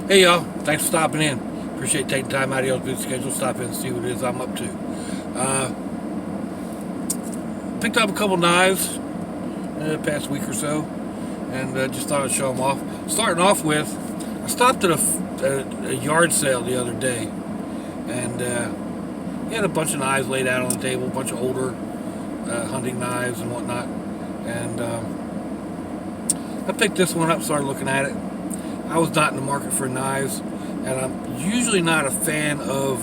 Hey y'all, thanks for stopping in. Appreciate taking time out of your busy schedule to stop in and see what it is I'm up to. Uh, Picked up a couple knives the past week or so, and just thought I'd show them off. Starting off with, I stopped at a yard sale the other day, and he had a bunch of knives laid out on the table, a bunch of older hunting knives and whatnot. And I picked this one up, started looking at it. I was not in the market for knives, and I'm usually not a fan of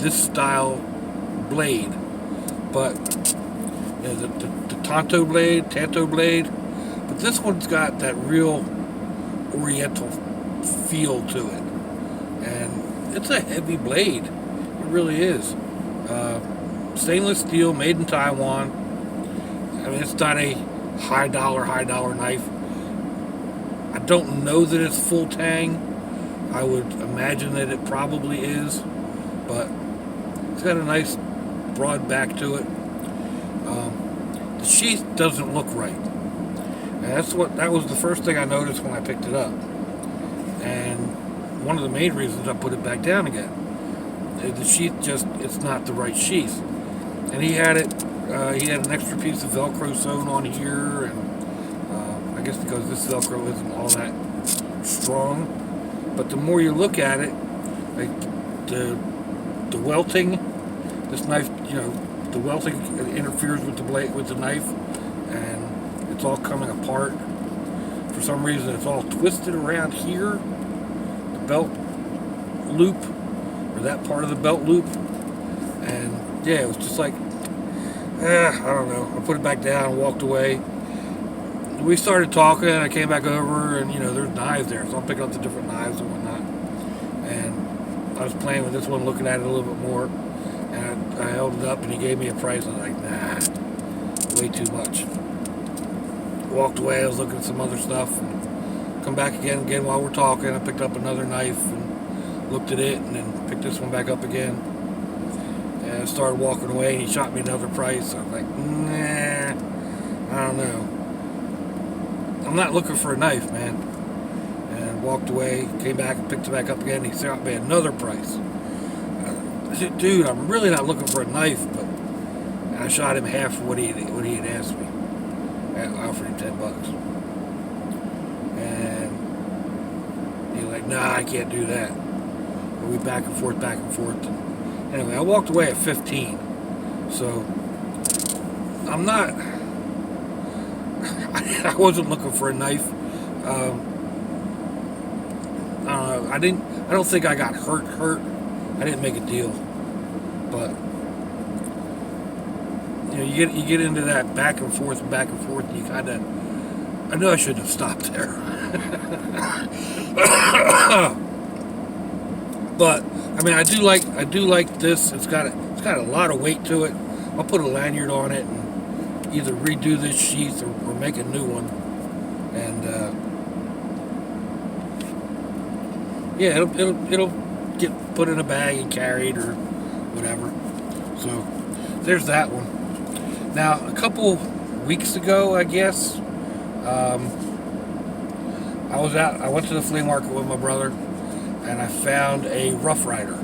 this style blade, but the Tanto blade, but this one's got that real oriental feel to it, and it's a heavy blade. It really is. Stainless steel, made in Taiwan. I mean, it's not a high dollar knife. I don't know that it's full tang. I would imagine that it probably is, but it's got a nice broad back to it. The sheath doesn't look right, and that was the first thing I noticed when I picked it up, and one of the main reasons I put it back down again. The sheath it's not the right sheath, and he had it. He had an extra piece of Velcro sewn on here, and I guess because this Velcro isn't all that strong. But the more you look at it, like the welting, this knife, the welting interferes with the blade, with the knife, and it's all coming apart. For some reason, it's all twisted around here, the belt loop, or that part of the belt loop. And yeah, it was just like, I don't know. I put it back down, walked away. We started talking, and I came back over, and there's knives there, so I'm picking up the different knives and whatnot. And I was playing with this one, looking at it a little bit more, and I held it up, and he gave me a price. I was like, nah, way too much. Walked away. I was looking at some other stuff, and come back again while we're talking. I picked up another knife and looked at it, and then picked this one back up again. And I started walking away, and he shot me another price. I was like, nah, I don't know. I'm not looking for a knife, man. And walked away, came back and picked it back up again. He shot me another price. I said, dude, I'm really not looking for a knife, but I shot him half of what he had asked me. I offered him $10. And he was like, nah, I can't do that. And we back and forth. And anyway, I walked away at 15. So I'm not. I wasn't looking for a knife. I don't think I got hurt. I didn't make a deal. But you get into that back and forth. And you kind of. I know I shouldn't have stopped there. But I mean, I do like this. It's got a lot of weight to it. I'll put a lanyard on it and either redo this sheath or make a new one. And yeah, it'll get put in a bag and carried or whatever. So there's that one. Now, a couple weeks ago, I guess, I went to the flea market with my brother, and I found a Rough Rider,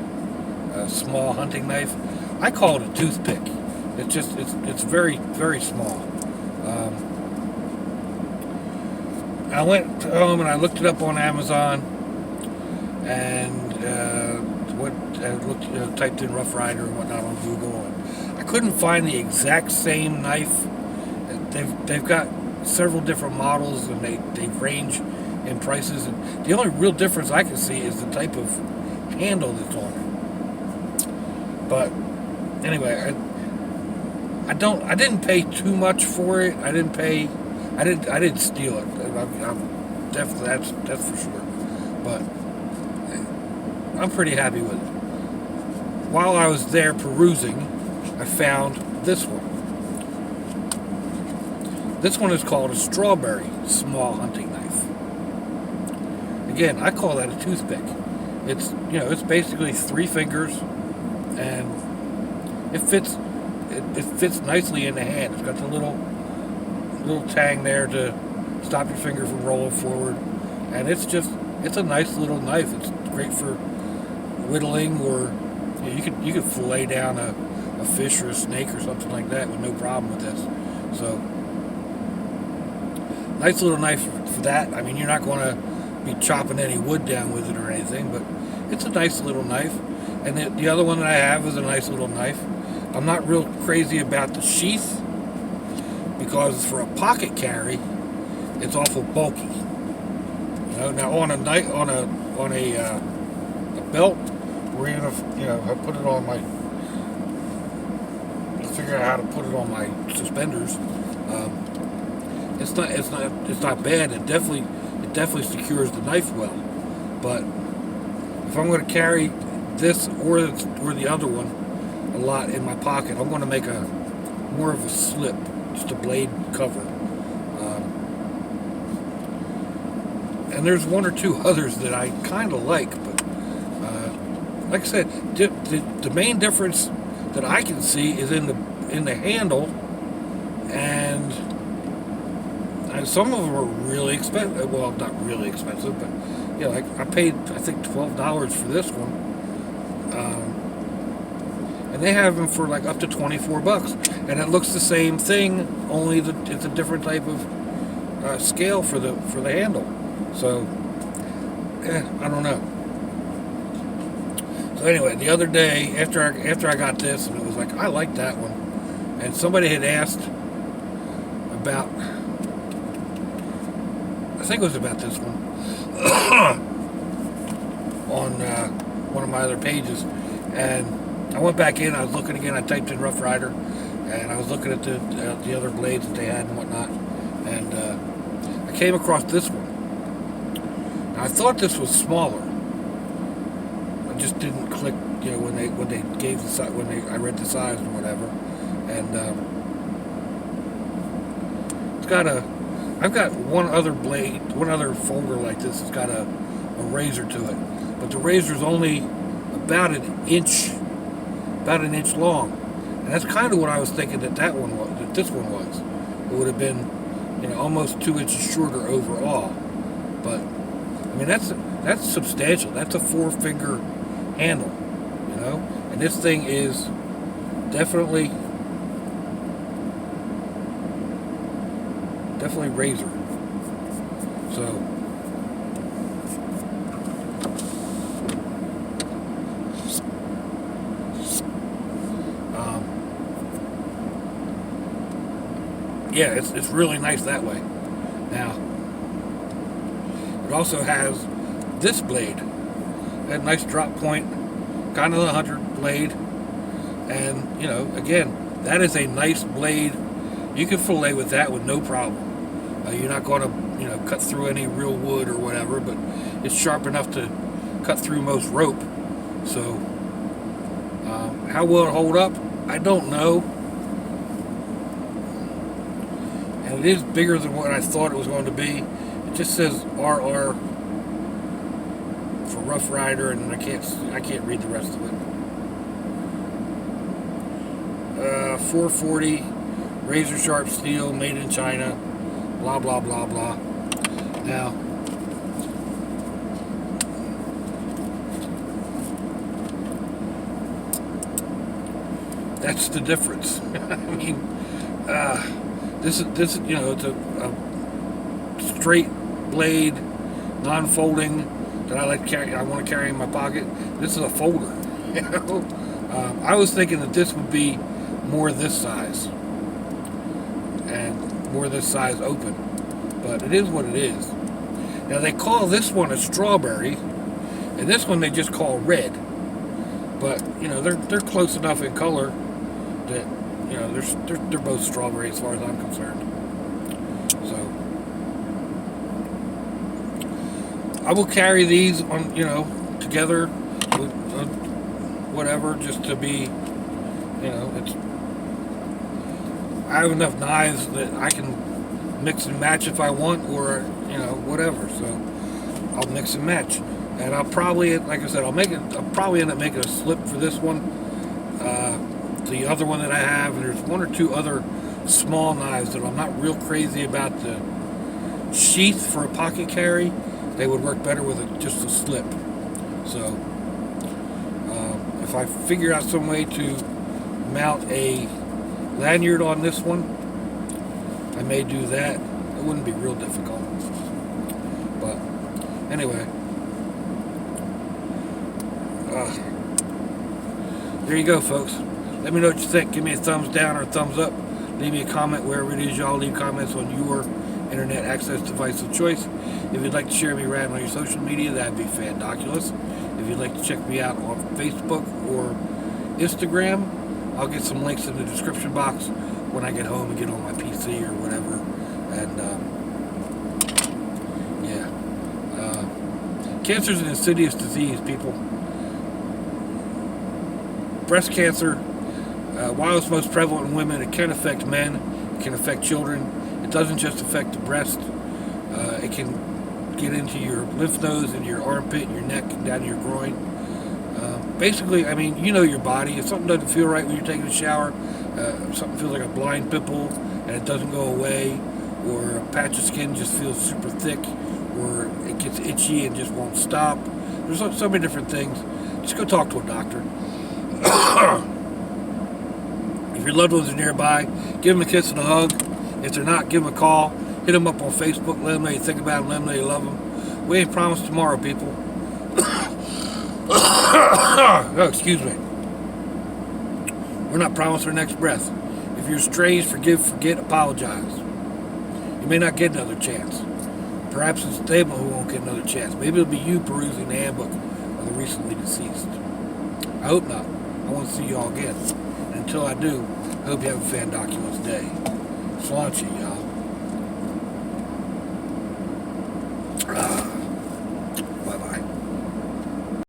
a small hunting knife. I call it a toothpick. It's very, very small. I went home and I looked it up on Amazon, and typed in Rough Rider and whatnot on Google, and I couldn't find the exact same knife. They've got several different models, and they range in prices. And the only real difference I can see is the type of handle that's on it. But anyway, I didn't pay too much for it. I didn't steal it. I'm definitely that's for sure. But I'm pretty happy with it. While I was there perusing, I found this one. This one is called a strawberry small hunting knife. Again, I call that a toothpick. It's basically 3 fingers, and it fits nicely in the hand. It's got the little tang there to stop your finger from rolling forward, and it's it's a nice little knife. It's great for whittling, or you could fillet down a fish or a snake or something like that with no problem with this. So nice little knife for that. I mean, you're not going to be chopping any wood down with it or anything, but it's a nice little knife. And the other one that I have is a nice little knife. I'm not real crazy about the sheath because for a pocket carry, it's awful bulky. You know, now on a belt, or even if I put it on my, figure out how to put it on my suspenders. It's not bad. It definitely secures the knife well. But if I'm going to carry this or the other one a lot in my pocket, I'm going to make more of a slip, just a blade cover. And there's one or two others that I kind of like, but like I said, the main difference that I can see is in the handle, and some of them are really expensive. Well, not really expensive, but I paid I think $12 for this one, and they have them for like up to $24, and it looks the same thing, only it's a different type of scale for the handle. So, I don't know. So anyway, the other day after I got this, and it was like, I like that one, and somebody had asked about, I think it was about this one on one of my other pages, and I went back in. I was looking again. I typed in Rough Rider, and I was looking at the other blades that they had and whatnot, and I came across this one. Now, I thought this was smaller. I just didn't click, when they gave the size, I read the size or whatever, and I've got one other blade, one other folder like this. It's got a razor to it, but the razor's only about an inch long, and that's kind of what I was thinking that this one was. It would have been, almost 2 inches shorter overall, but I mean that's substantial. That's a 4-finger handle, and this thing is definitely razor. So yeah, it's really nice that way. Now, it also has this blade, that nice drop point, kind of the hunter blade, and again, that is a nice blade. You can fillet with that with no problem. You're not going to cut through any real wood or whatever, but it's sharp enough to cut through most rope. So how will it hold up? I don't know. And it is bigger than what I thought it was going to be. It just says RR for Rough Rider, and I can't read the rest of it. 440 razor sharp steel, made in China, blah blah blah blah. Now, that's the difference. I mean, this is it's a straight blade, non-folding that I want to carry in my pocket. This is a folder. I was thinking that this would be more this size and more this size open, but it is what it is. Now they call this one a strawberry, and this one they just call red. But they're close enough in color that they're both strawberry as far as I'm concerned. So I will carry these on together with whatever, just to be I have enough knives that I can mix and match if I want, or whatever. So I'll mix and match, and I'll probably, like I said, I'll probably end up making a slip for this one. The other one that I have, and there's one or two other small knives that I'm not real crazy about the sheath for a pocket carry, they would work better with just a slip. So if I figure out some way to mount a lanyard on this one, I may do that. It wouldn't be real difficult. But anyway, there you go, folks. Let me know what you think. Give me a thumbs down or a thumbs up. Leave me a comment wherever it is y'all leave comments on your internet access device of choice. If you'd like to share me around on your social media, that'd be fandoculous. If you'd like to check me out on Facebook or Instagram, I'll get some links in the description box when I get home and get on my PC or whatever. And cancer is an insidious disease, people. Breast cancer, while it's most prevalent in women, it can affect men, it can affect children. It doesn't just affect the breast. It can get into your lymph nodes, into your armpit, your neck, and down to your groin. Basically, I mean, you know your body. If something doesn't feel right when you're taking a shower, something feels like a blind pimple and it doesn't go away, or a patch of skin just feels super thick, or it gets itchy and just won't stop. There's so many different things. Just go talk to a doctor. If your loved ones are nearby, give them a kiss and a hug. If they're not, give them a call. Hit them up on Facebook. Let them know you think about them. Let them know you love them. We ain't promised tomorrow, people. Oh, excuse me. We're not promised our next breath. If you're estranged, forgive, forget, apologize. You may not get another chance. Perhaps it's the table who won't get another chance. Maybe it'll be you perusing the handbook of the recently deceased. I hope not. I want to see you all again. And until I do, I hope you have a fandoculous day. Sláinte, y'all.